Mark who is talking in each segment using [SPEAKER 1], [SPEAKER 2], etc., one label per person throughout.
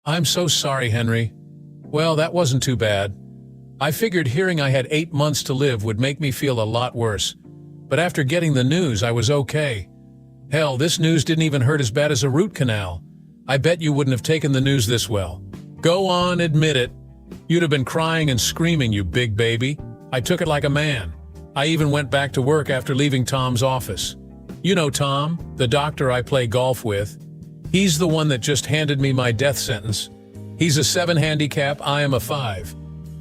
[SPEAKER 1] I'm so sorry, Henry. Well, that wasn't too bad. I figured hearing I had 8 months to live would make me feel a lot worse. But after getting the news, I was okay. Hell, this news didn't even hurt as bad as a root canal. I bet you wouldn't have taken the news this well. Go on, admit it. You'd have been crying and screaming, you big baby. I took it like a man. I even went back to work after leaving Tom's office. You know Tom, the doctor I play golf with. He's the one that just handed me my death sentence. He's a 7 handicap, I am a 5.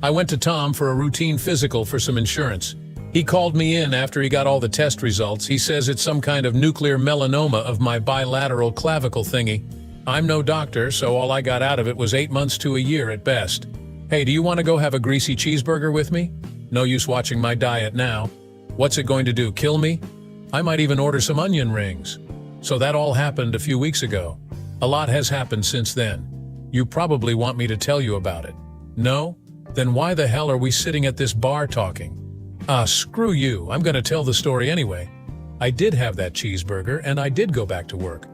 [SPEAKER 1] I went to Tom for a routine physical for some insurance. He called me in after he got all the test results. He says it's some kind of nuclear melanoma of my bilateral clavicle thingy. I'm no doctor, so all I got out of it was 8 months to a year at best. Hey, do you want to go have a greasy cheeseburger with me? No use watching my diet now. What's it going to do, kill me? I might even order some onion rings. So that all happened a few weeks ago. A lot has happened since then. You probably want me to tell you about it. No? Then why the hell are we sitting at this bar talking? Screw you, I'm gonna tell the story anyway. I did have that cheeseburger and I did go back to work.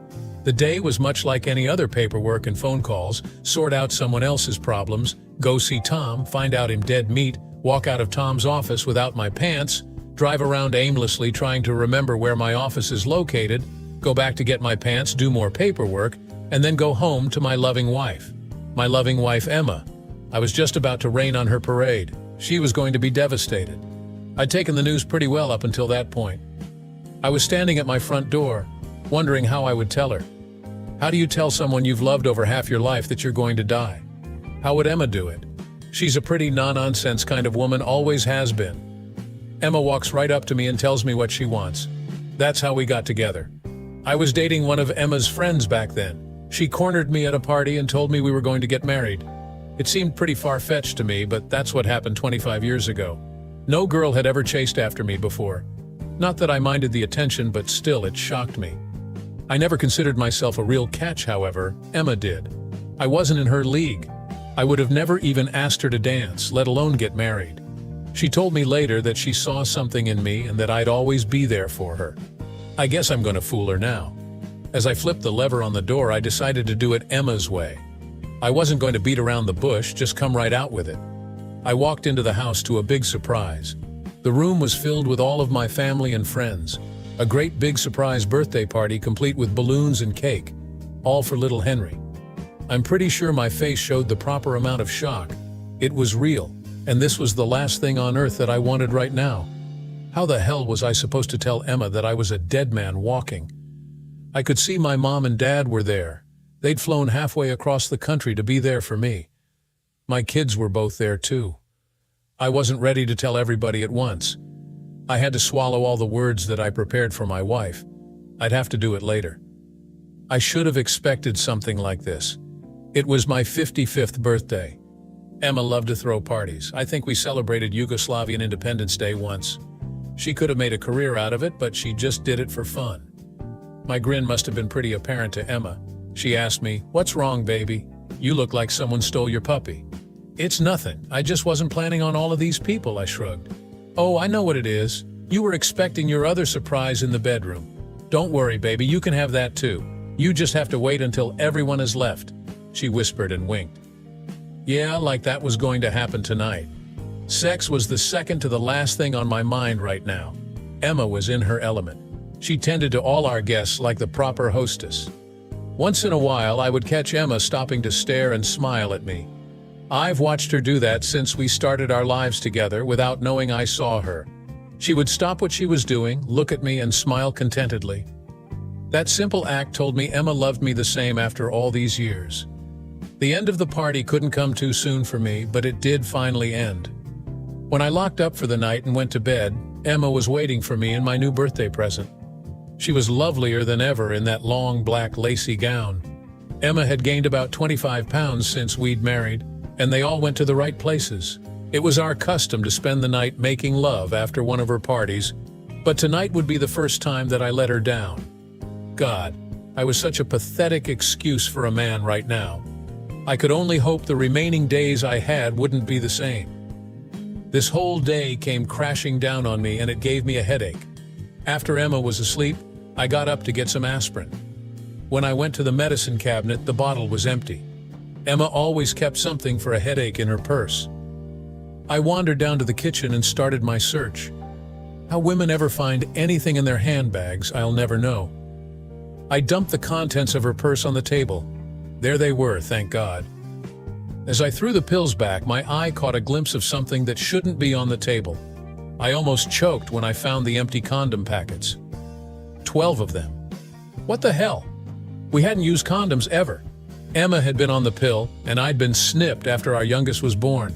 [SPEAKER 1] The day was much like any other paperwork and phone calls, sort out someone else's problems, go see Tom, find out him dead meat, walk out of Tom's office without my pants, drive around aimlessly trying to remember where my office is located, go back to get my pants, do more paperwork, and then go home to my loving wife. My loving wife, Emma. I was just about to rain on her parade. She was going to be devastated. I'd taken the news pretty well up until that point. I was standing at my front door, wondering how I would tell her. How do you tell someone you've loved over half your life that you're going to die? How would Emma do it? She's a pretty no-nonsense kind of woman, always has been. Emma walks right up to me and tells me what she wants. That's how we got together. I was dating one of Emma's friends back then. She cornered me at a party and told me we were going to get married. It seemed pretty far-fetched to me, but that's what happened 25 years ago. No girl had ever chased after me before. Not that I minded the attention, but still it shocked me. I never considered myself a real catch, however. Emma did. I wasn't in her league. I would have never even asked her to dance, let alone get married. She told me later that she saw something in me and that I'd always be there for her. I guess I'm gonna fool her now. As I flipped the lever on the door, I decided to do it Emma's way. I wasn't going to beat around the bush, just come right out with it. I walked into the house to a big surprise. The room was filled with all of my family and friends. A great big surprise birthday party complete with balloons and cake. All for little Henry. I'm pretty sure my face showed the proper amount of shock. It was real, and this was the last thing on earth that I wanted right now. How the hell was I supposed to tell Emma that I was a dead man walking? I could see my mom and dad were there. They'd flown halfway across the country to be there for me. My kids were both there too. I wasn't ready to tell everybody at once. I had to swallow all the words that I prepared for my wife. I'd have to do it later. I should have expected something like this. It was my 55th birthday. Emma loved to throw parties. I think we celebrated Yugoslavian Independence Day once. She could have made a career out of it, but she just did it for fun. My grin must have been pretty apparent to Emma. She asked me, "What's wrong, baby? You look like someone stole your puppy." "It's nothing. I just wasn't planning on all of these people," I shrugged. "Oh, I know what it is. You were expecting your other surprise in the bedroom. Don't worry, baby, you can have that too. You just have to wait until everyone has left," she whispered and winked. Yeah, like that was going to happen tonight. Sex was the second to the last thing on my mind right now. Emma was in her element. She tended to all our guests like the proper hostess. Once in a while, I would catch Emma stopping to stare and smile at me. I've watched her do that since we started our lives together without knowing I saw her. She would stop what she was doing, look at me, and smile contentedly. That simple act told me Emma loved me the same after all these years. The end of the party couldn't come too soon for me, but it did finally end. When I locked up for the night and went to bed, Emma was waiting for me in my new birthday present. She was lovelier than ever in that long black lacy gown. Emma had gained about 25 pounds since we'd married, and they all went to the right places. It was our custom to spend the night making love after one of her parties, but tonight would be the first time that I let her down. God, I was such a pathetic excuse for a man right now. I could only hope the remaining days I had wouldn't be the same. This whole day came crashing down on me and it gave me a headache. After Emma was asleep, I got up to get some aspirin. When I went to the medicine cabinet, the bottle was empty. Emma always kept something for a headache in her purse. I wandered down to the kitchen and started my search. How women ever find anything in their handbags, I'll never know. I dumped the contents of her purse on the table. There they were, thank God. As I threw the pills back, my eye caught a glimpse of something that shouldn't be on the table. I almost choked when I found the empty condom packets. 12 of them. What the hell? We hadn't used condoms ever. Emma had been on the pill, and I'd been snipped after our youngest was born.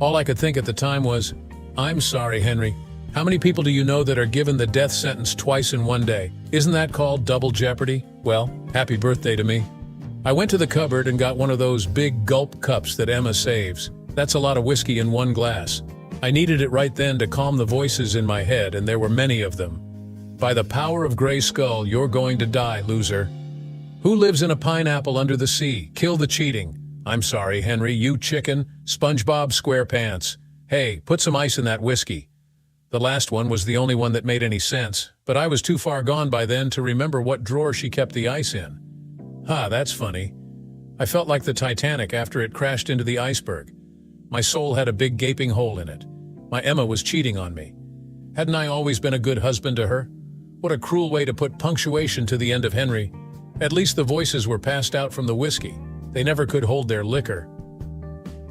[SPEAKER 1] All I could think at the time was, I'm sorry, Henry. How many people do you know that are given the death sentence twice in one day? Isn't that called double jeopardy? Well, happy birthday to me. I went to the cupboard and got one of those big gulp cups that Emma saves. That's a lot of whiskey in one glass. I needed it right then to calm the voices in my head, and there were many of them. By the power of Grey Skull, you're going to die, loser. Who lives in a pineapple under the sea? Kill the cheating. I'm sorry, Henry, you chicken. SpongeBob SquarePants. Hey, put some ice in that whiskey. The last one was the only one that made any sense, but I was too far gone by then to remember what drawer she kept the ice in. That's funny. I felt like the Titanic after it crashed into the iceberg. My soul had a big gaping hole in it. My Emma was cheating on me. Hadn't I always been a good husband to her? What a cruel way to put punctuation to the end of Henry. At least the voices were passed out from the whiskey. They never could hold their liquor.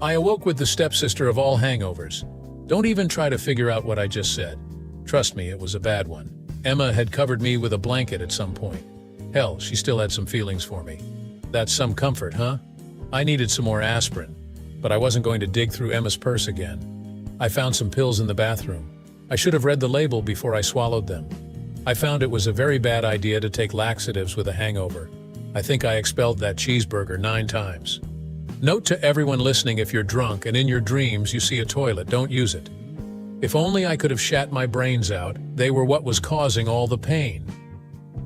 [SPEAKER 1] I awoke with the stepsister of all hangovers. Don't even try to figure out what I just said. Trust me, it was a bad one. Emma had covered me with a blanket at some point. Hell, she still had some feelings for me. That's some comfort, huh? I needed some more aspirin, but I wasn't going to dig through Emma's purse again. I found some pills in the bathroom. I should have read the label before I swallowed them. I found it was a very bad idea to take laxatives with a hangover. I think I expelled that cheeseburger 9 times. Note to everyone listening, if you're drunk and in your dreams you see a toilet, don't use it. If only I could have shat my brains out, they were what was causing all the pain.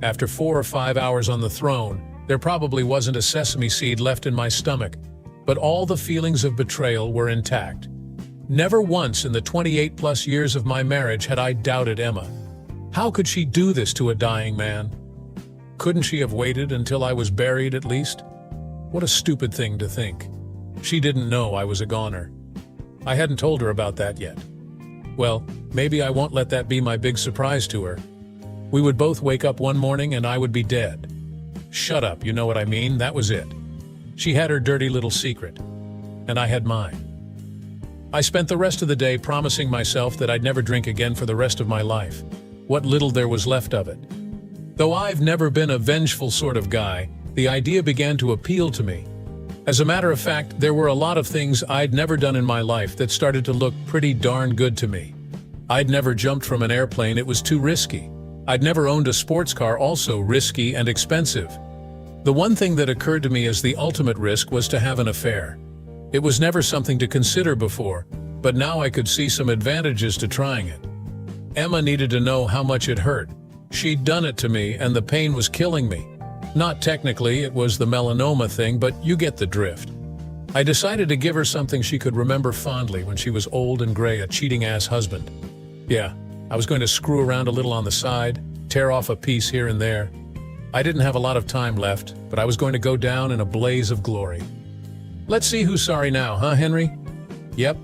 [SPEAKER 1] After 4 or 5 hours on the throne, there probably wasn't a sesame seed left in my stomach, but all the feelings of betrayal were intact. Never once in the 28+ years of my marriage had I doubted Emma. How could she do this to a dying man? Couldn't she have waited until I was buried at least? What a stupid thing to think. She didn't know I was a goner. I hadn't told her about that yet. Well, maybe I won't let that be my big surprise to her. We would both wake up one morning and I would be dead. Shut up, you know what I mean? That was it. She had her dirty little secret, and I had mine. I spent the rest of the day promising myself that I'd never drink again for the rest of my life, what little there was left of it. Though I've never been a vengeful sort of guy, the idea began to appeal to me. As a matter of fact, there were a lot of things I'd never done in my life that started to look pretty darn good to me. I'd never jumped from an airplane, it was too risky. I'd never owned a sports car, also risky and expensive. The one thing that occurred to me as the ultimate risk was to have an affair. It was never something to consider before, but now I could see some advantages to trying it. Emma needed to know how much it hurt. She'd done it to me, and the pain was killing me. Not technically, it was the melanoma thing, but you get the drift. I decided to give her something she could remember fondly when she was old and gray, a cheating-ass husband. Yeah, I was going to screw around a little on the side, tear off a piece here and there. I didn't have a lot of time left, but I was going to go down in a blaze of glory. Let's see who's sorry now, huh, Henry? Yep.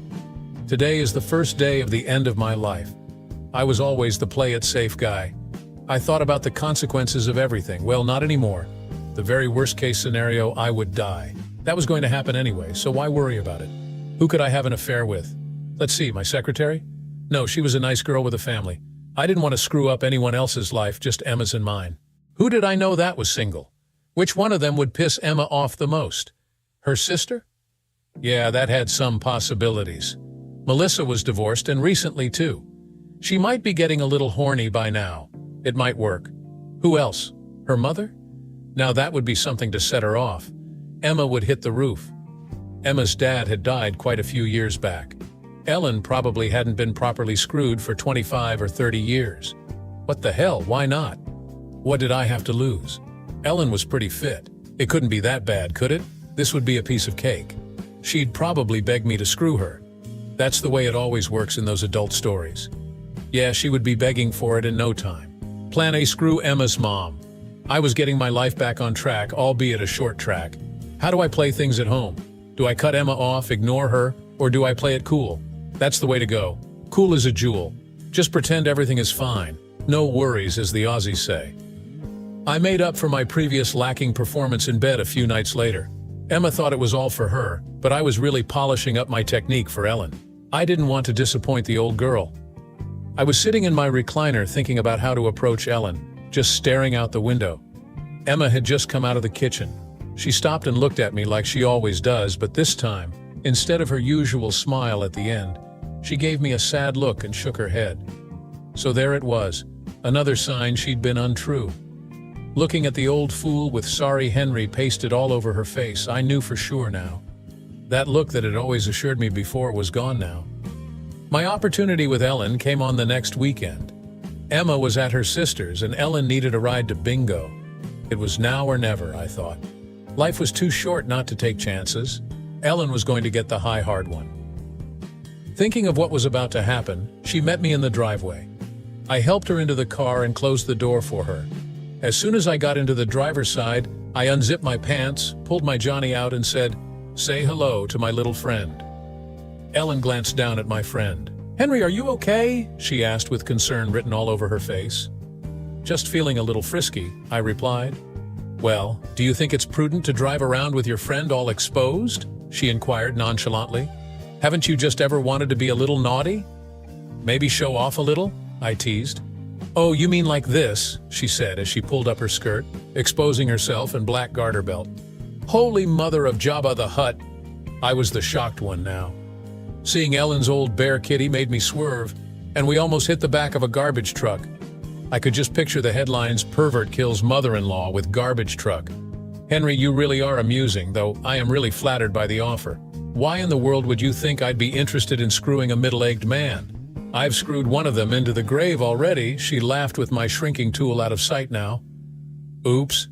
[SPEAKER 1] Today is the first day of the end of my life. I was always the play it safe guy. I thought about the consequences of everything. Well, not anymore. The very worst case scenario, I would die. That was going to happen anyway, so why worry about it? Who could I have an affair with? Let's see, my secretary? No, she was a nice girl with a family. I didn't want to screw up anyone else's life, just Emma's and mine. Who did I know that was single? Which one of them would piss Emma off the most? Her sister? Yeah, that had some possibilities. Melissa was divorced, and recently too. She might be getting a little horny by now. It might work. Who else? Her mother? Now that would be something to set her off. Emma would hit the roof. Emma's dad had died quite a few years back. Ellen probably hadn't been properly screwed for 25 or 30 years. What the hell, why not? What did I have to lose? Ellen was pretty fit. It couldn't be that bad, could it? This would be a piece of cake. She'd probably beg me to screw her. That's the way it always works in those adult stories. Yeah, she would be begging for it in no time. Plan A, screw Emma's mom. I was getting my life back on track, albeit a short track. How do I play things at home? Do I cut Emma off, ignore her, or do I play it cool? That's the way to go. Cool as a jewel. Just pretend everything is fine. No worries, as the Aussies say. I made up for my previous lacking performance in bed a few nights later. Emma thought it was all for her, but I was really polishing up my technique for Ellen. I didn't want to disappoint the old girl. I was sitting in my recliner thinking about how to approach Ellen, just staring out the window. Emma had just come out of the kitchen. She stopped and looked at me like she always does, but this time, instead of her usual smile at the end, she gave me a sad look and shook her head. So there it was, another sign she'd been untrue. Looking at the old fool with "Sorry Henry" pasted all over her face, I knew for sure now. That look that had always assured me before was gone now. My opportunity with Ellen came on the next weekend. Emma was at her sister's and Ellen needed a ride to bingo. It was now or never, I thought. Life was too short not to take chances. Ellen was going to get the high hard one. Thinking of what was about to happen, she met me in the driveway. I helped her into the car and closed the door for her. As soon as I got into the driver's side, I unzipped my pants, pulled my Johnny out and said, "Say hello to my little friend." Ellen glanced down at my friend. "Henry, are you okay?" she asked with concern written all over her face. "Just feeling a little frisky," I replied. "Well, do you think it's prudent to drive around with your friend all exposed?" she inquired nonchalantly. "Haven't you just ever wanted to be a little naughty? Maybe show off a little?" I teased. "Oh, you mean like this," she said as she pulled up her skirt, exposing herself and black garter belt. Holy mother of Jabba the Hutt! I was the shocked one now. Seeing Ellen's old bear kitty made me swerve, and we almost hit the back of a garbage truck. I could just picture the headlines, "Pervert kills mother-in-law with garbage truck." Henry, you really are amusing, though I am really flattered by the offer. Why in the world would you think I'd be interested in screwing a middle-aged man? I've screwed one of them into the grave already. She laughed with my shrinking tool out of sight now. Oops.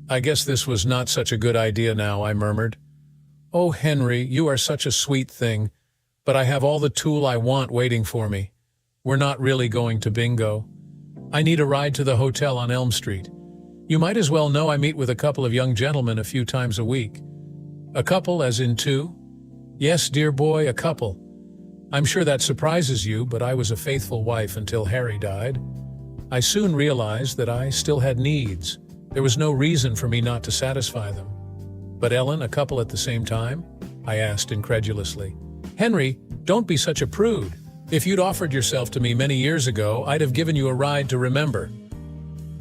[SPEAKER 1] I guess this was not such a good idea now, I murmured. Oh, Henry, you are such a sweet thing, but I have all the tool I want waiting for me. We're not really going to bingo. I need a ride to the hotel on Elm Street. You might as well know I meet with a couple of young gentlemen a few times a week. A couple, as in two? Yes, dear boy, a couple. I'm sure that surprises you, but I was a faithful wife until Harry died. I soon realized that I still had needs. There was no reason for me not to satisfy them. But Ellen, a couple at the same time? I asked incredulously. Henry, don't be such a prude. If you'd offered yourself to me many years ago, I'd have given you a ride to remember.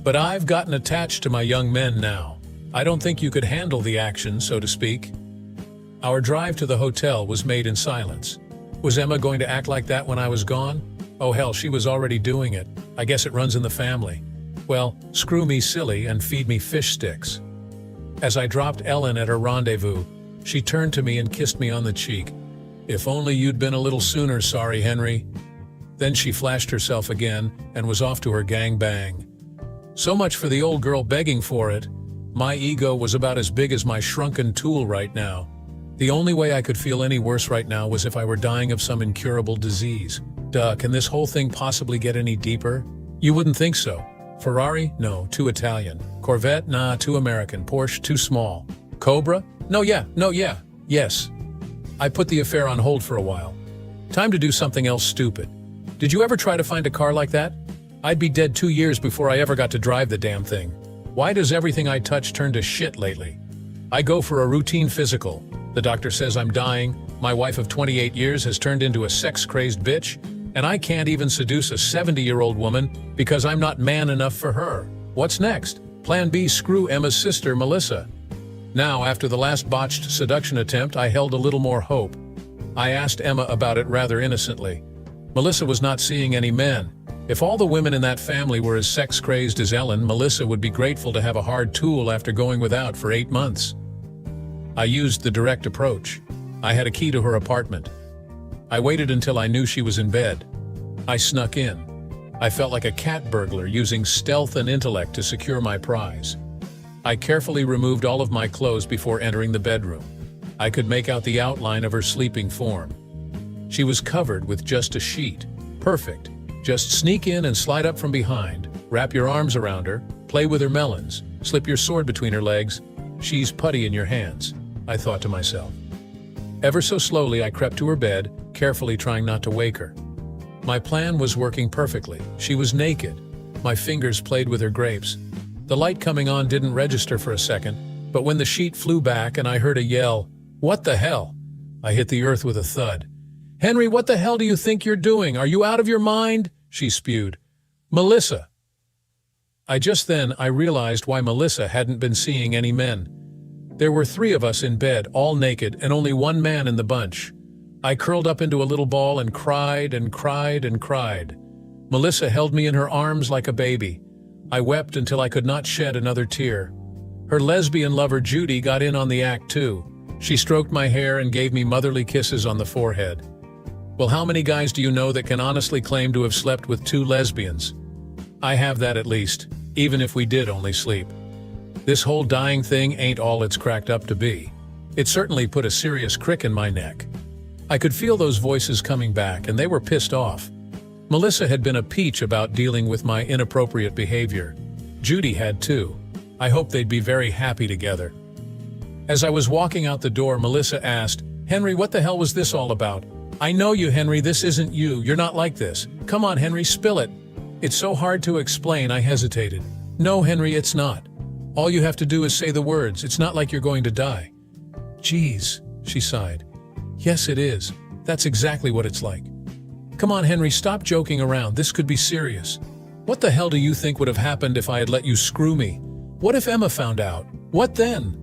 [SPEAKER 1] But I've gotten attached to my young men now. I don't think you could handle the action, so to speak. Our drive to the hotel was made in silence. Was Emma going to act like that when I was gone? Oh hell, she was already doing it. I guess it runs in the family. Well, screw me silly and feed me fish sticks. As I dropped Ellen at her rendezvous, she turned to me and kissed me on the cheek. If only you'd been a little sooner, sorry Henry. Then she flashed herself again and was off to her gangbang. So much for the old girl begging for it. My ego was about as big as my shrunken tool right now. The only way I could feel any worse right now was if I were dying of some incurable disease. Duh, can this whole thing possibly get any deeper? You wouldn't think so. Ferrari? No, too Italian. Corvette? Nah, too American. Porsche? Too small. Cobra? No, yeah. Yes. I put the affair on hold for a while. Time to do something else stupid. Did you ever try to find a car like that? I'd be dead 2 years before I ever got to drive the damn thing. Why does everything I touch turn to shit lately? I go for a routine physical. The doctor says I'm dying, my wife of 28 years has turned into a sex-crazed bitch, and I can't even seduce a 70-year-old woman because I'm not man enough for her. What's next? Plan B, screw Emma's sister, Melissa. Now, after the last botched seduction attempt, I held a little more hope. I asked Emma about it rather innocently. Melissa was not seeing any men. If all the women in that family were as sex-crazed as Ellen, Melissa would be grateful to have a hard tool after going without for 8 months. I used the direct approach. I had a key to her apartment. I waited until I knew she was in bed. I snuck in. I felt like a cat burglar using stealth and intellect to secure my prize. I carefully removed all of my clothes before entering the bedroom. I could make out the outline of her sleeping form. She was covered with just a sheet. Perfect. Just sneak in and slide up from behind, wrap your arms around her, play with her melons, slip your sword between her legs. She's putty in your hands. I thought to myself. Ever so slowly, I crept to her bed, carefully trying not to wake her. My plan was working perfectly. She was naked. My fingers played with her grapes. The light coming on didn't register for a second, but when the sheet flew back and I heard a yell, "What the hell?" I hit the earth with a thud. "Henry, what the hell do you think you're doing? Are you out of your mind?" she spewed. "Melissa." Just then I realized why Melissa hadn't been seeing any men. There were 3 of us in bed, all naked, and only one man in the bunch. I curled up into a little ball and cried and cried and cried. Melissa held me in her arms like a baby. I wept until I could not shed another tear. Her lesbian lover Judy got in on the act too. She stroked my hair and gave me motherly kisses on the forehead. Well, how many guys do you know that can honestly claim to have slept with 2 lesbians? I have that at least, even if we did only sleep. This whole dying thing ain't all it's cracked up to be. It certainly put a serious crick in my neck. I could feel those voices coming back, and they were pissed off. Melissa had been a peach about dealing with my inappropriate behavior. Judy had too. I hoped they'd be very happy together. As I was walking out the door, Melissa asked, "Henry, what the hell was this all about?" "I know you, Henry, this isn't you. You're not like this. Come on, Henry, spill it." "It's so hard to explain," I hesitated. "No, Henry, it's not. All you have to do is say the words. It's not like you're going to die." "Geez," she sighed. "Yes, it is. That's exactly what it's like." "Come on, Henry, stop joking around. This could be serious. What the hell do you think would have happened if I had let you screw me? What if Emma found out? What then?"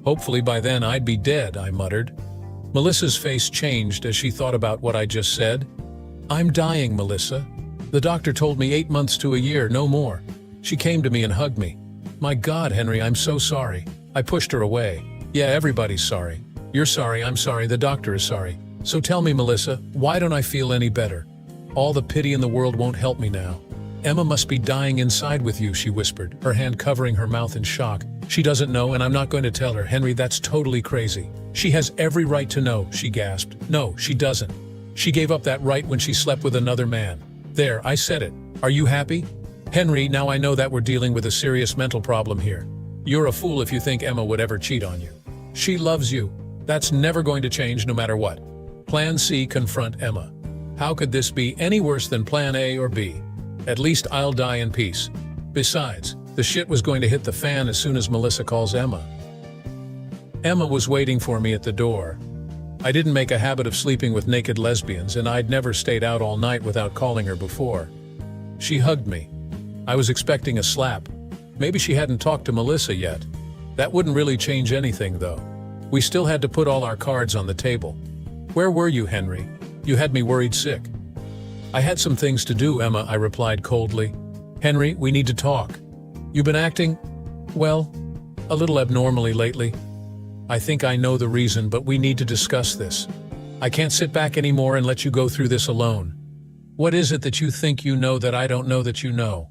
[SPEAKER 1] "Hopefully by then I'd be dead," I muttered. Melissa's face changed as she thought about what I just said. "I'm dying, Melissa. The doctor told me 8 months to a year, no more." She came to me and hugged me. "My God, Henry, I'm so sorry." I pushed her away. "Yeah, everybody's sorry. You're sorry, I'm sorry, the doctor is sorry. So tell me, Melissa, why don't I feel any better? All the pity in the world won't help me now." "Emma must be dying inside with you," she whispered, her hand covering her mouth in shock. "She doesn't know, and I'm not going to tell her. Henry, that's totally crazy." "She has every right to know," she gasped. "No, she doesn't. She gave up that right when she slept with another man." "There, I said it. Are you happy?" "Henry, now I know that we're dealing with a serious mental problem here. You're a fool if you think Emma would ever cheat on you. She loves you. That's never going to change no matter what. Plan C, confront Emma. How could this be any worse than Plan A or B? At least I'll die in peace. Besides, the shit was going to hit the fan as soon as Melissa calls Emma." Emma was waiting for me at the door. I didn't make a habit of sleeping with naked lesbians, and I'd never stayed out all night without calling her before. She hugged me. I was expecting a slap. Maybe she hadn't talked to Melissa yet. That wouldn't really change anything, though. We still had to put all our cards on the table. "Where were you, Henry? You had me worried sick." "I had some things to do, Emma," I replied coldly. "Henry, we need to talk. You've been acting, well, a little abnormally lately. I think I know the reason, but we need to discuss this. I can't sit back anymore and let you go through this alone." "What is it that you think you know that I don't know that you know?"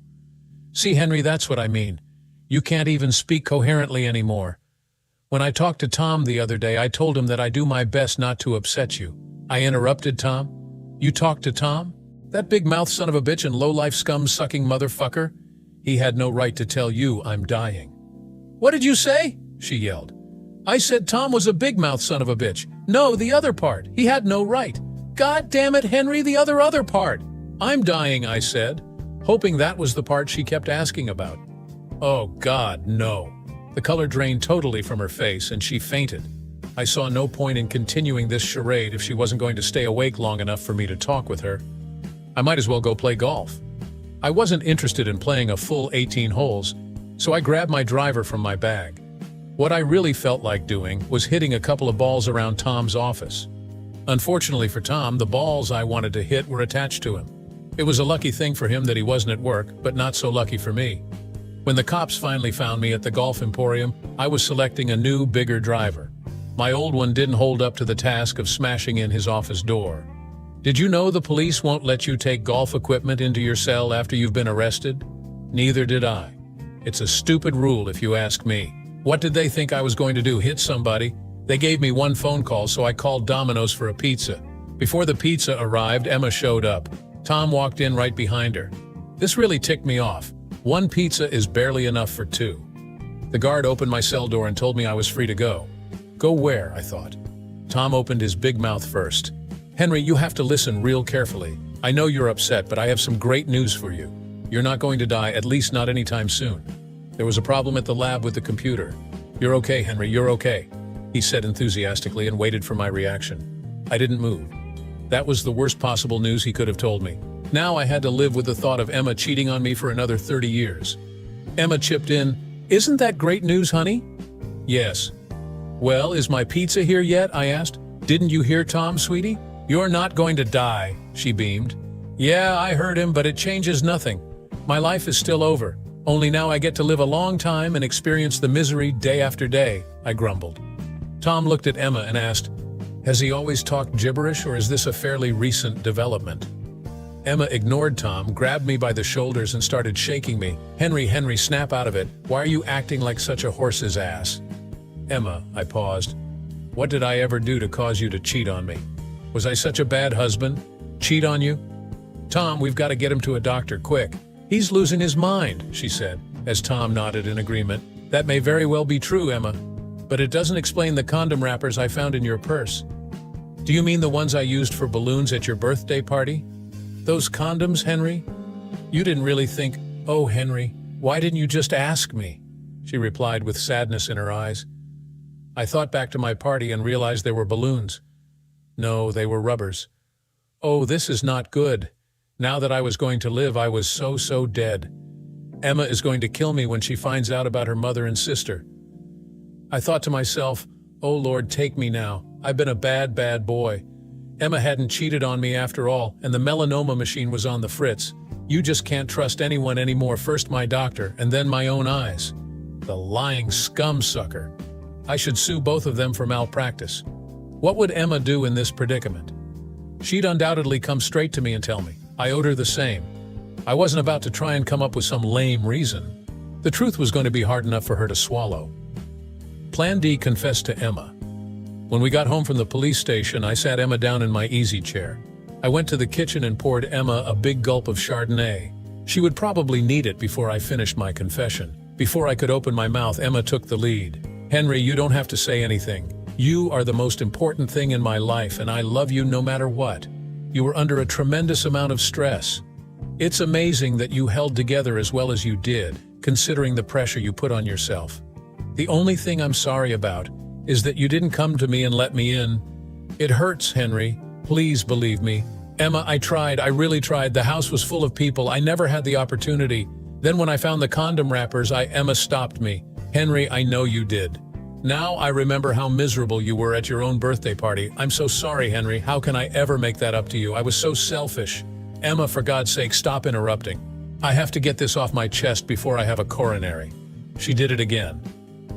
[SPEAKER 1] "See, Henry, that's what I mean. You can't even speak coherently anymore. When I talked to Tom the other day, I told him that I do my best not to upset you." I interrupted Tom. "You talked to Tom? That big-mouth son of a bitch and low-life scum-sucking motherfucker? He had no right to tell you I'm dying." "What did you say?" she yelled. "I said Tom was a big-mouth son of a bitch. No, the other part. He had no right. God damn it, Henry, the other part." "I'm dying," I said, hoping that was the part she kept asking about. Oh God, no. The color drained totally from her face and she fainted. I saw no point in continuing this charade if she wasn't going to stay awake long enough for me to talk with her. I might as well go play golf. I wasn't interested in playing a full 18 holes, so I grabbed my driver from my bag. What I really felt like doing was hitting a couple of balls around Tom's office. Unfortunately for Tom, the balls I wanted to hit were attached to him. It was a lucky thing for him that he wasn't at work, but not so lucky for me. When the cops finally found me at the Golf Emporium, I was selecting a new, bigger driver. My old one didn't hold up to the task of smashing in his office door. Did you know the police won't let you take golf equipment into your cell after you've been arrested? Neither did I. It's a stupid rule if you ask me. What did they think I was going to do, hit somebody? They gave me one phone call, so I called Domino's for a pizza. Before the pizza arrived, Emma showed up. Tom walked in right behind her. This really ticked me off. One pizza is barely enough for two. The guard opened my cell door and told me I was free to go. Go where? I thought. Tom opened his big mouth first. Henry, you have to listen real carefully. I know you're upset, but I have some great news for you. You're not going to die, at least not anytime soon. There was a problem at the lab with the computer. You're okay, Henry, you're okay, he said enthusiastically and waited for my reaction. I didn't move. That was the worst possible news he could have told me. Now I had to live with the thought of Emma cheating on me for another 30 years. Emma chipped in, "Isn't that great news, honey?" "Yes." "Well, is my pizza here yet?" I asked. "Didn't you hear Tom, sweetie?" "You're not going to die," she beamed. "Yeah, I heard him, but it changes nothing. My life is still over. Only now I get to live a long time and experience the misery day after day," I grumbled. Tom looked at Emma and asked, "Has he always talked gibberish, or is this a fairly recent development?" Emma ignored Tom, grabbed me by the shoulders and started shaking me. Henry, snap out of it. Why are you acting like such a horse's ass?" "Emma," I paused. "What did I ever do to cause you to cheat on me? Was I such a bad husband? Cheat on you?" "Tom, we've got to get him to a doctor, quick. He's losing his mind," she said, as Tom nodded in agreement. "That may very well be true, Emma, but it doesn't explain the condom wrappers I found in your purse." "Do you mean the ones I used for balloons at your birthday party? Those condoms, Henry? You didn't really think, oh, Henry, why didn't you just ask me?" she replied with sadness in her eyes. I thought back to my party and realized they were balloons. No, they were rubbers. Oh, this is not good. Now that I was going to live, I was so dead. Emma is going to kill me when she finds out about her mother and sister. I thought to myself, oh Lord, take me now. I've been a bad boy. Emma hadn't cheated on me after all, and the melanoma machine was on the fritz. You just can't trust anyone anymore, first my doctor, and then my own eyes. The lying scum sucker. I should sue both of them for malpractice. What would Emma do in this predicament? She'd undoubtedly come straight to me and tell me. I owed her the same. I wasn't about to try and come up with some lame reason. The truth was going to be hard enough for her to swallow. Plan D confessed to Emma. When we got home from the police station, I sat Emma down in my easy chair. I went to the kitchen and poured Emma a big gulp of Chardonnay. She would probably need it before I finished my confession. Before I could open my mouth, Emma took the lead. Henry, you don't have to say anything. You are the most important thing in my life, and I love you no matter what. You were under a tremendous amount of stress. It's amazing that you held together as well as you did, considering the pressure you put on yourself. The only thing I'm sorry about is that you didn't come to me and let me in. It hurts, Henry. Please believe me. Emma, I tried. I really tried. The house was full of people. I never had the opportunity. Then when I found the condom wrappers, Emma stopped me. Henry, I know you did. Now I remember how miserable you were at your own birthday party. I'm so sorry, Henry. How can I ever make that up to you? I was so selfish. Emma, for God's sake, stop interrupting. I have to get this off my chest before I have a coronary. She did it again.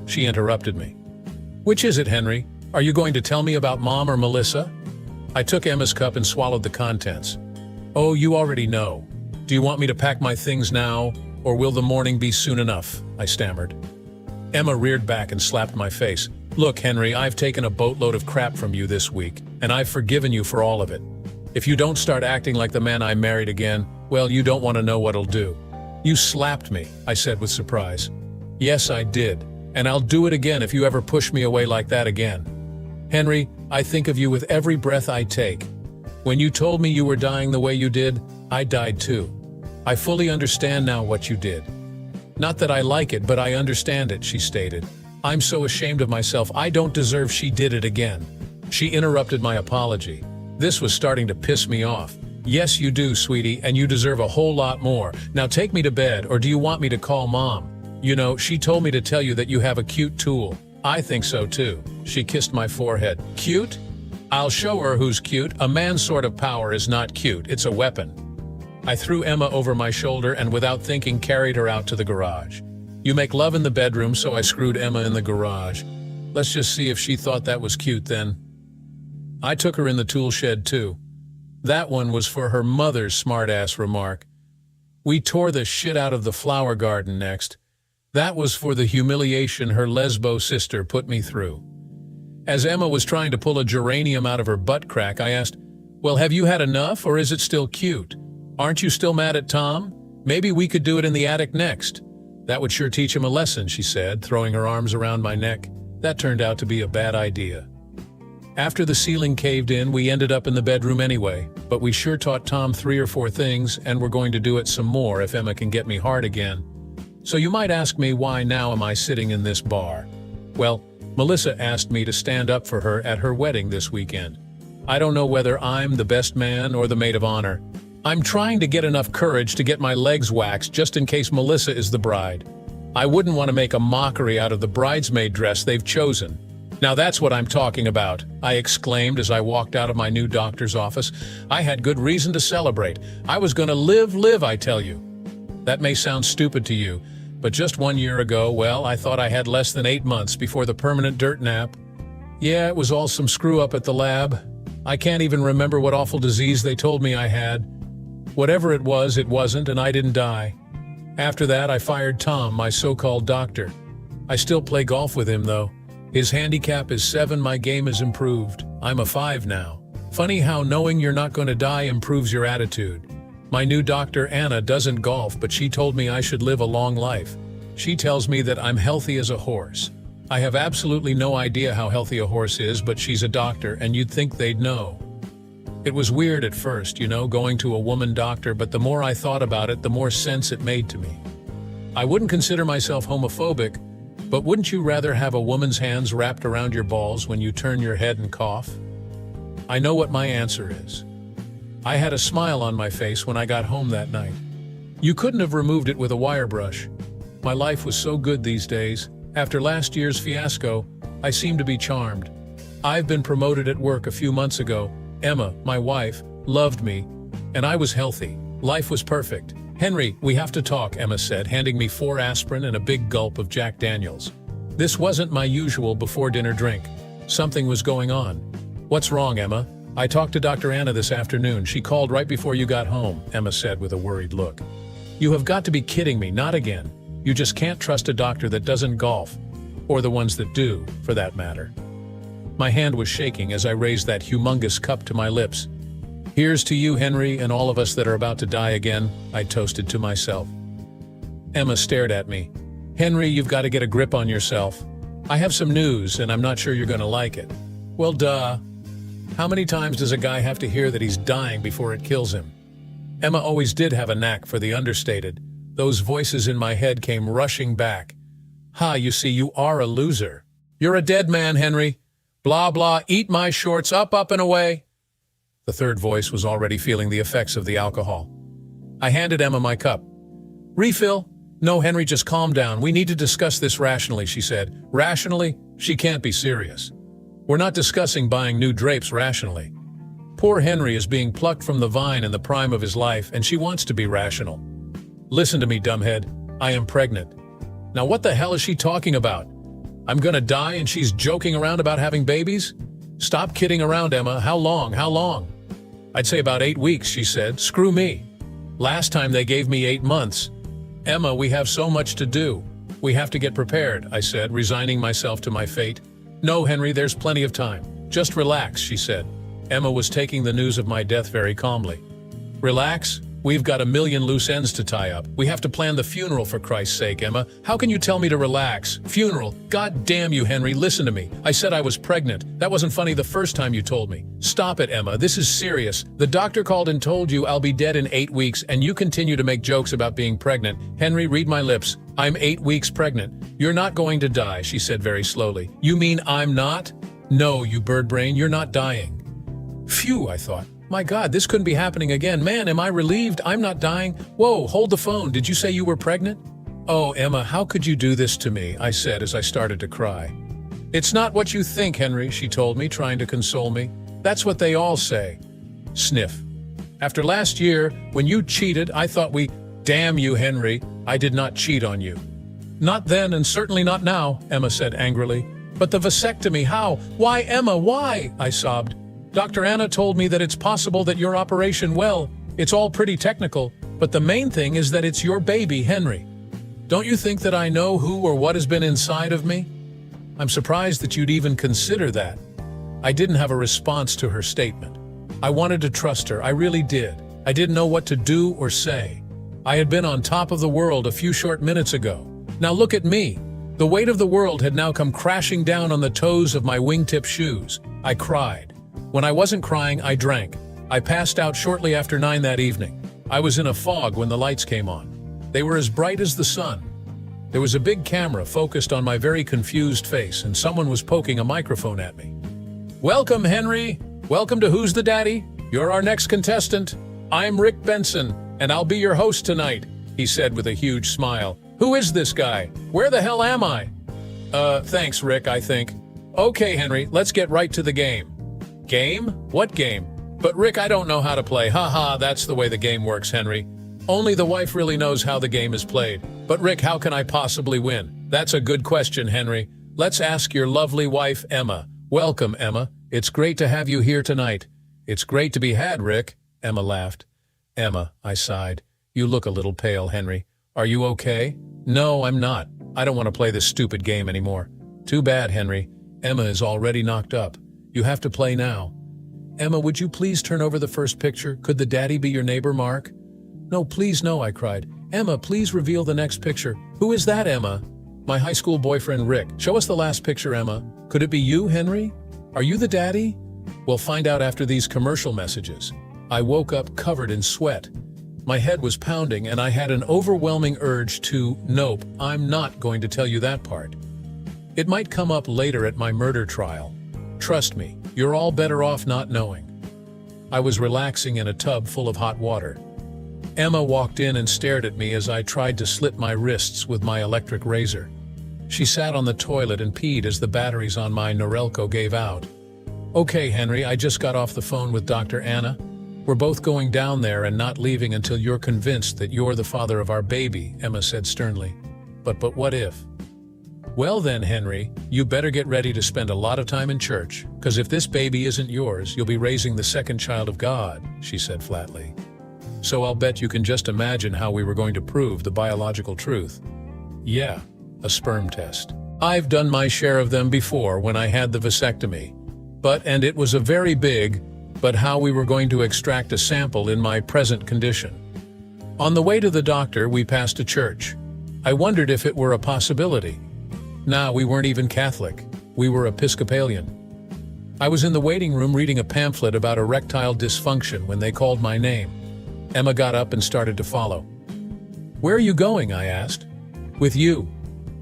[SPEAKER 1] She interrupted me. Which is it, Henry? Are you going to tell me about Mom or Melissa? I took Emma's cup and swallowed the contents. Oh, you already know. Do you want me to pack my things now, or will the morning be soon enough? I stammered. Emma reared back and slapped my face. Look, Henry, I've taken a boatload of crap from you this week, and I've forgiven you for all of it. If you don't start acting like the man I married again, well, you don't want to know what I'll do. You slapped me, I said with surprise. Yes, I did. And I'll do it again if you ever push me away like that again. Henry, I think of you with every breath I take. When you told me you were dying the way you did, I died too. I fully understand now what you did. Not that I like it, but I understand it, she stated. I'm so ashamed of myself. I don't deserve she did it again. She interrupted my apology. This was starting to piss me off. Yes, you do, sweetie, and you deserve a whole lot more. Now take me to bed, or do you want me to call Mom? You know, she told me to tell you that you have a cute tool. I think so too. She kissed my forehead. Cute? I'll show her who's cute. A man's sort of power is not cute, it's a weapon. I threw Emma over my shoulder and without thinking carried her out to the garage. You make love in the bedroom, so I screwed Emma in the garage. Let's just see if she thought that was cute then. I took her in the tool shed too. That one was for her mother's smart-ass remark. We tore the shit out of the flower garden next. That was for the humiliation her lesbo sister put me through. As Emma was trying to pull a geranium out of her butt crack, I asked, well, have you had enough, or is it still cute? Aren't you still mad at Tom? Maybe we could do it in the attic next. That would sure teach him a lesson, she said, throwing her arms around my neck. That turned out to be a bad idea. After the ceiling caved in, we ended up in the bedroom anyway, but we sure taught Tom 3 or 4 things, and we're going to do it some more if Emma can get me hard again. So you might ask me, why now am I sitting in this bar? Well, Melissa asked me to stand up for her at her wedding this weekend. I don't know whether I'm the best man or the maid of honor. I'm trying to get enough courage to get my legs waxed just in case Melissa is the bride. I wouldn't want to make a mockery out of the bridesmaid dress they've chosen. Now that's what I'm talking about, I exclaimed as I walked out of my new doctor's office. I had good reason to celebrate. I was gonna live, I tell you. That may sound stupid to you, but just 1 year ago, well, I thought I had less than 8 months before the permanent dirt nap. Yeah, it was all some screw-up at the lab. I can't even remember what awful disease they told me I had. Whatever it was, it wasn't, and I didn't die. After that, I fired Tom, my so-called doctor. I still play golf with him, though. His handicap is 7, my game has improved. I'm a 5 now. Funny how knowing you're not going to die improves your attitude. My new doctor, Anna, doesn't golf, but she told me I should live a long life. She tells me that I'm healthy as a horse. I have absolutely no idea how healthy a horse is, but she's a doctor, and you'd think they'd know. It was weird at first, going to a woman doctor, but the more I thought about it, the more sense it made to me. I wouldn't consider myself homophobic, but wouldn't you rather have a woman's hands wrapped around your balls when you turn your head and cough? I know what my answer is. I had a smile on my face when I got home that night. You couldn't have removed it with a wire brush. My life was so good these days. After last year's fiasco, I seem to be charmed. I've been promoted at work a few months ago. Emma, my wife, loved me, and I was healthy. Life was perfect. Henry, we have to talk, Emma said, handing me 4 aspirin and a big gulp of Jack Daniels. This wasn't my usual before-dinner drink. Something was going on. What's wrong, Emma? I talked to Dr. Anna this afternoon. She called right before you got home, Emma said with a worried look. You have got to be kidding me, not again. You just can't trust a doctor that doesn't golf, or the ones that do, for that matter. My hand was shaking as I raised that humongous cup to my lips. Here's to you, Henry, and all of us that are about to die again, I toasted to myself. Emma stared at me. Henry, you've got to get a grip on yourself. I have some news, and I'm not sure you're going to like it. Well, duh. How many times does a guy have to hear that he's dying before it kills him? Emma always did have a knack for the understated. Those voices in my head came rushing back. Ha, you see, you are a loser. You're a dead man, Henry. Blah, blah, eat my shorts, up and away. The third voice was already feeling the effects of the alcohol. I handed Emma my cup. Refill? No, Henry, just calm down. We need to discuss this rationally, she said. Rationally? She can't be serious. We're not discussing buying new drapes rationally. Poor Henry is being plucked from the vine in the prime of his life, and she wants to be rational. Listen to me, dumbhead. I am pregnant. Now what the hell is she talking about? I'm gonna die and she's joking around about having babies? Stop kidding around, Emma. How long? How long? I'd say about 8 weeks, she said. Screw me. Last time they gave me 8 months. Emma, we have so much to do. We have to get prepared, I said, resigning myself to my fate. No, Henry, there's plenty of time. Just relax, she said. Emma was taking the news of my death very calmly. Relax? We've got a million loose ends to tie up. We have to plan the funeral, for Christ's sake, Emma. How can you tell me to relax? Funeral? God damn you, Henry, listen to me. I said I was pregnant. That wasn't funny the first time you told me. Stop it, Emma. This is serious. The doctor called and told you I'll be dead in 8 weeks, and you continue to make jokes about being pregnant. Henry, read my lips. I'm 8 weeks pregnant. You're not going to die, she said very slowly. You mean I'm not? No, you bird brain, you're not dying. Phew, I thought. My God, this couldn't be happening again. Man, am I relieved? I'm not dying. Whoa, hold the phone. Did you say you were pregnant? Oh, Emma, how could you do this to me? I said as I started to cry. It's not what you think, Henry, she told me, trying to console me. That's what they all say. Sniff. After last year, when you cheated, I thought we... Damn you, Henry. I did not cheat on you. Not then, and certainly not now, Emma said angrily. But the vasectomy, how? Why, Emma, why? I sobbed. Dr. Anna told me that it's possible that your operation, well, it's all pretty technical, but the main thing is that it's your baby, Henry. Don't you think that I know who or what has been inside of me? I'm surprised that you'd even consider that. I didn't have a response to her statement. I wanted to trust her, I really did. I didn't know what to do or say. I had been on top of the world a few short minutes ago. Now look at me. The weight of the world had now come crashing down on the toes of my wingtip shoes. I cried. When I wasn't crying, I drank. I passed out shortly after 9 that evening. I was in a fog when the lights came on. They were as bright as the sun. There was a big camera focused on my very confused face, and someone was poking a microphone at me. "Welcome, Henry. Welcome to Who's the Daddy? You're our next contestant. I'm Rick Benson, and I'll be your host tonight," he said with a huge smile. "Who is this guy? Where the hell am I?" Thanks, Rick, I think. "Okay, Henry, let's get right to the game." "Game? What game?" "But Rick, I don't know how to play." "Ha, that's the way the game works, Henry. Only the wife really knows how the game is played." "But Rick, how can I possibly win?" "That's a good question, Henry. Let's ask your lovely wife, Emma." "Welcome, Emma. It's great to have you here tonight." "It's great to be had, Rick," Emma laughed. "Emma," I sighed. "You look a little pale, Henry. Are you okay?" "No, I'm not. I don't want to play this stupid game anymore." "Too bad, Henry. Emma is already knocked up. You have to play now." "Emma, would you please turn over the first picture? Could the daddy be your neighbor, Mark?" "No, please, no," I cried. "Emma, please reveal the next picture." "Who is that, Emma?" "My high school boyfriend, Rick." "Show us the last picture, Emma." "Could it be you, Henry? Are you the daddy?" "We'll find out after these commercial messages." I woke up covered in sweat. My head was pounding, and I had an overwhelming urge to, "Nope, I'm not going to tell you that part. It might come up later at my murder trial. Trust me, you're all better off not knowing." I was relaxing in a tub full of hot water. Emma walked in and stared at me as I tried to slit my wrists with my electric razor. She sat on the toilet and peed as the batteries on my Norelco gave out. "Okay, Henry, I just got off the phone with Dr. Anna. We're both going down there and not leaving until you're convinced that you're the father of our baby," Emma said sternly. But what if?" "Well then, Henry, you better get ready to spend a lot of time in church, because if this baby isn't yours, you'll be raising the second child of God," she said flatly. "So I'll bet you can just imagine how we were going to prove the biological truth." "Yeah, a sperm test. I've done my share of them before when I had the vasectomy. And it was a very big, but how we were going to extract a sample in my present condition." On the way to the doctor, we passed a church. I wondered if it were a possibility. Nah, we weren't even Catholic. We were Episcopalian. I was in the waiting room reading a pamphlet about erectile dysfunction when they called my name. Emma got up and started to follow. "Where are you going?" I asked. "With you.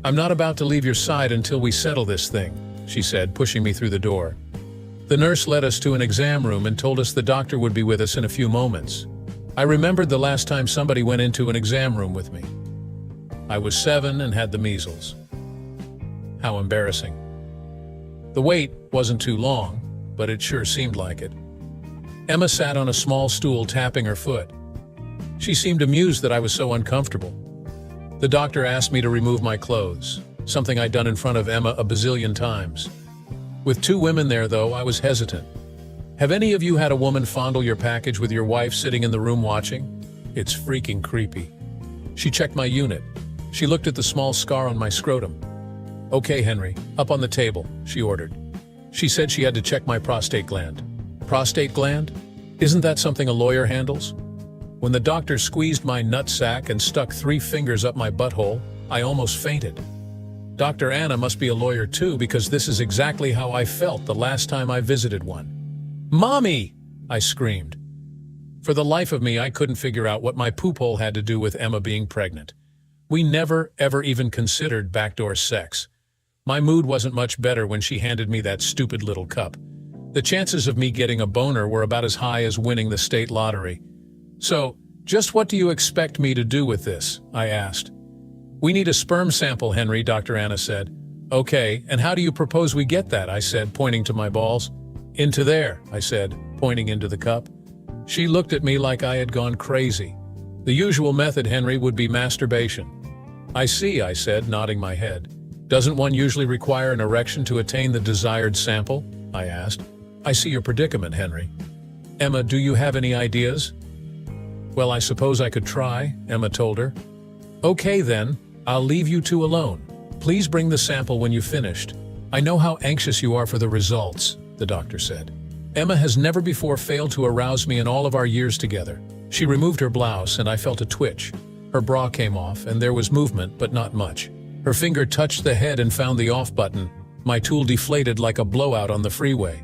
[SPEAKER 1] I'm not about to leave your side until we settle this thing," she said, pushing me through the door. The nurse led us to an exam room and told us the doctor would be with us in a few moments. I remembered the last time somebody went into an exam room with me. I was 7 and had the measles. How embarrassing. The wait wasn't too long, but it sure seemed like it. Emma sat on a small stool tapping her foot. She seemed amused that I was so uncomfortable. The doctor asked me to remove my clothes, something I'd done in front of Emma a bazillion times. With 2 women there, though, I was hesitant. Have any of you had a woman fondle your package with your wife sitting in the room watching? It's freaking creepy. She checked my unit. She looked at the small scar on my scrotum. "Okay, Henry, up on the table," she ordered. She said she had to check my prostate gland. Prostate gland? Isn't that something a lawyer handles? When the doctor squeezed my nutsack and stuck 3 fingers up my butthole, I almost fainted. Dr. Anna must be a lawyer too, because this is exactly how I felt the last time I visited one. "Mommy!" I screamed. For the life of me, I couldn't figure out what my poop hole had to do with Emma being pregnant. We never, ever even considered backdoor sex. My mood wasn't much better when she handed me that stupid little cup. The chances of me getting a boner were about as high as winning the state lottery. "So, just what do you expect me to do with this?" I asked. "We need a sperm sample, Henry," Dr. Anna said. "Okay, and how do you propose we get that?" I said, pointing to my balls. "Into there," I said, pointing into the cup. She looked at me like I had gone crazy. "The usual method, Henry, would be masturbation." "I see," I said, nodding my head. "Doesn't one usually require an erection to attain the desired sample?" I asked. "I see your predicament, Henry." "Emma, do you have any ideas?" "Well, I suppose I could try," Emma told her. "Okay then, I'll leave you 2 alone. Please bring the sample when you've finished. I know how anxious you are for the results," the doctor said. Emma has never before failed to arouse me in all of our years together. She removed her blouse and I felt a twitch. Her bra came off and there was movement, but not much. Her finger touched the head and found the off button. My tool deflated like a blowout on the freeway.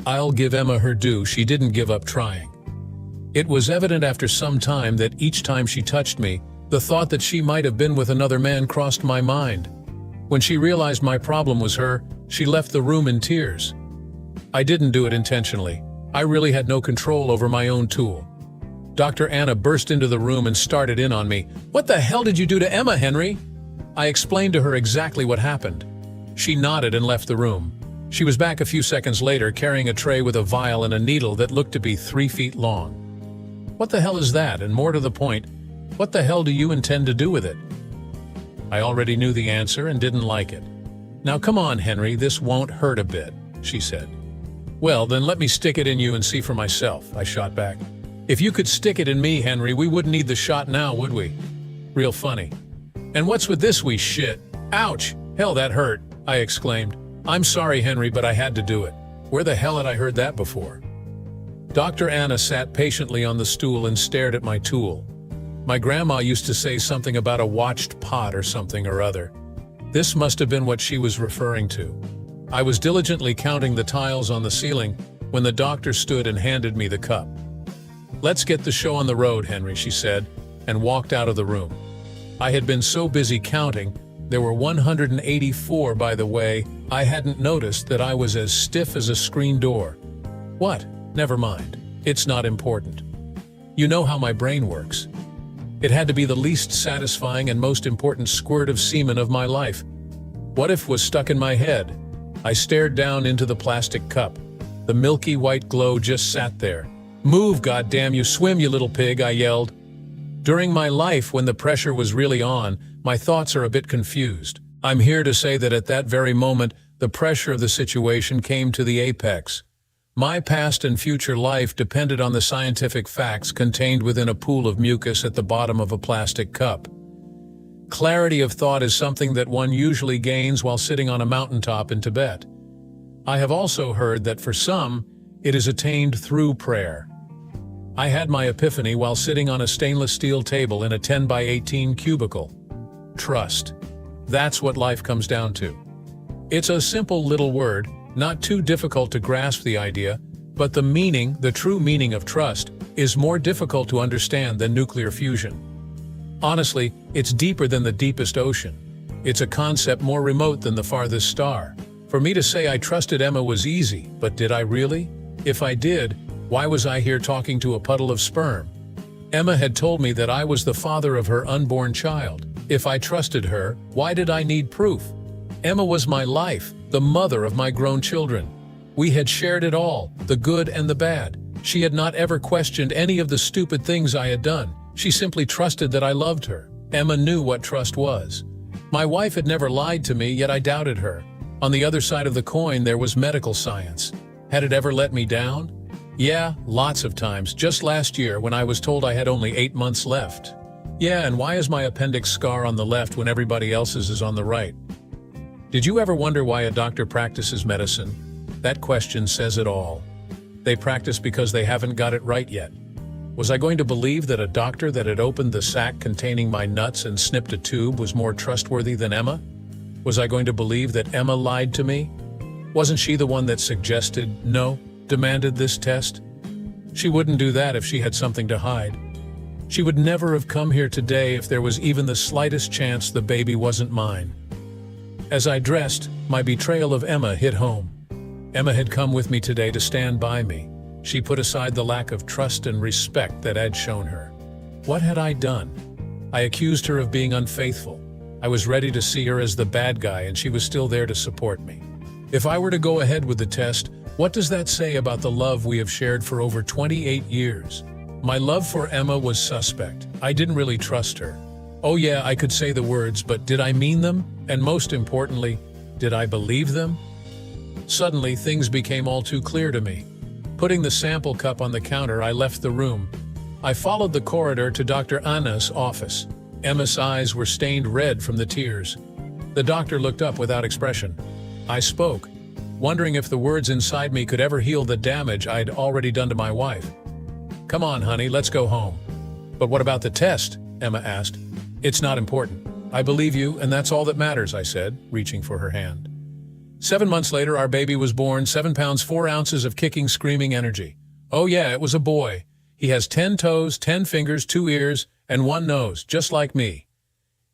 [SPEAKER 1] I'll give Emma her due, she didn't give up trying. It was evident after some time that each time she touched me, the thought that she might have been with another man crossed my mind. When she realized my problem was her, she left the room in tears. I didn't do it intentionally. I really had no control over my own tool. Dr. Anna burst into the room and started in on me. "What the hell did you do to Emma, Henry?" I explained to her exactly what happened. She nodded and left the room. She was back a few seconds later carrying a tray with a vial and a needle that looked to be 3 feet long. "What the hell is that? And more to the point, what the hell do you intend to do with it?" I already knew the answer and didn't like it. "Now come on, Henry, this won't hurt a bit," she said. "Well, then let me stick it in you and see for myself," I shot back. "If you could stick it in me, Henry, we wouldn't need the shot now, would we?" Real funny. "And what's with this wee shit? Ouch! Hell, that hurt," I exclaimed. "I'm sorry, Henry, but I had to do it. Where the hell had I heard that before?" Dr. Anna sat patiently on the stool and stared at my tool. My grandma used to say something about a watched pot or something or other. This must have been what she was referring to. I was diligently counting the tiles on the ceiling when the doctor stood and handed me the cup. "Let's get the show on the road, Henry," she said, and walked out of the room. I had been so busy counting, there were 184 by the way, I hadn't noticed that I was as stiff as a screen door. What? Never mind. It's not important. You know how my brain works. It had to be the least satisfying and most important squirt of semen of my life. What if was stuck in my head? I stared down into the plastic cup. The milky white glow just sat there. "Move, goddamn you, swim, you little pig," I yelled. During my life, when the pressure was really on, my thoughts are a bit confused. I'm here to say that at that very moment, the pressure of the situation came to the apex. My past and future life depended on the scientific facts contained within a pool of mucus at the bottom of a plastic cup. Clarity of thought is something that one usually gains while sitting on a mountaintop in Tibet. I have also heard that for some, it is attained through prayer. I had my epiphany while sitting on a stainless steel table in a 10 by 18 cubicle. Trust. That's what life comes down to. It's a simple little word, not too difficult to grasp the idea, but the meaning, the true meaning of trust, is more difficult to understand than nuclear fusion. Honestly, it's deeper than the deepest ocean. It's a concept more remote than the farthest star. For me to say I trusted Emma was easy, but did I really? If I did, why was I here talking to a puddle of sperm? Emma had told me that I was the father of her unborn child. If I trusted her, why did I need proof? Emma was my life, the mother of my grown children. We had shared it all, the good and the bad. She had not ever questioned any of the stupid things I had done. She simply trusted that I loved her. Emma knew what trust was. My wife had never lied to me, yet I doubted her. On the other side of the coin, there was medical science. Had it ever let me down? Yeah, lots of times. Just last year, when I was told I had only 8 months left. Yeah, and why is my appendix scar on the left when everybody else's is on the right? Did you ever wonder why a doctor practices medicine? That question says it all. They practice because they haven't got it right yet. Was I going to believe that a doctor that had opened the sack containing my nuts and snipped a tube was more trustworthy than Emma? Was I going to believe that Emma lied to me? Wasn't she the one that suggested, no, demanded this test? She wouldn't do that if she had something to hide. She would never have come here today if there was even the slightest chance the baby wasn't mine. As I dressed, my betrayal of Emma hit home. Emma had come with me today to stand by me. She put aside the lack of trust and respect that I'd shown her. What had I done? I accused her of being unfaithful. I was ready to see her as the bad guy, and she was still there to support me. If I were to go ahead with the test, what does that say about the love we have shared for over 28 years? My love for Emma was suspect. I didn't really trust her. Oh yeah, I could say the words, but did I mean them? And most importantly, did I believe them? Suddenly, things became all too clear to me. Putting the sample cup on the counter, I left the room. I followed the corridor to Dr. Anna's office. Emma's eyes were stained red from the tears. The doctor looked up without expression. I spoke, wondering if the words inside me could ever heal the damage I'd already done to my wife. "Come on, honey, let's go home." "But what about the test?" Emma asked. "It's not important." I believe you, and that's all that matters, I said, reaching for her hand. 7 months later, our baby was born, 7 pounds 4 ounces of kicking, screaming energy. Oh yeah, it was a boy. He has 10 toes, 10 fingers, 2 ears, and 1 nose, just like me.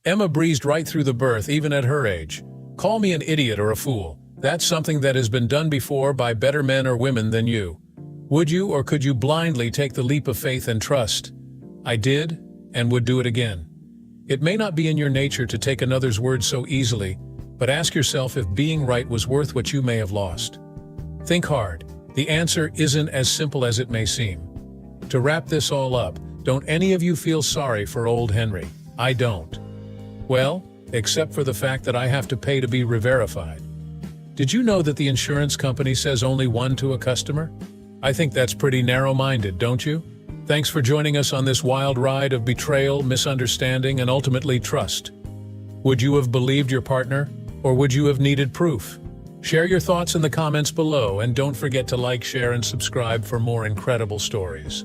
[SPEAKER 1] Emma breezed right through the birth, even at her age. Call me an idiot or a fool. That's something that has been done before by better men or women than you. Would you or could you blindly take the leap of faith and trust? I did, and would do it again. It may not be in your nature to take another's word so easily, but ask yourself if being right was worth what you may have lost. Think hard. The answer isn't as simple as it may seem. To wrap this all up, don't any of you feel sorry for old Henry? I don't. Well, except for the fact that I have to pay to be re-verified. Did you know that the insurance company says only 1 to a customer? I think that's pretty narrow-minded, don't you? Thanks for joining us on this wild ride of betrayal, misunderstanding, and ultimately trust. Would you have believed your partner, or would you have needed proof? Share your thoughts in the comments below, and don't forget to like, share, and subscribe for more incredible stories.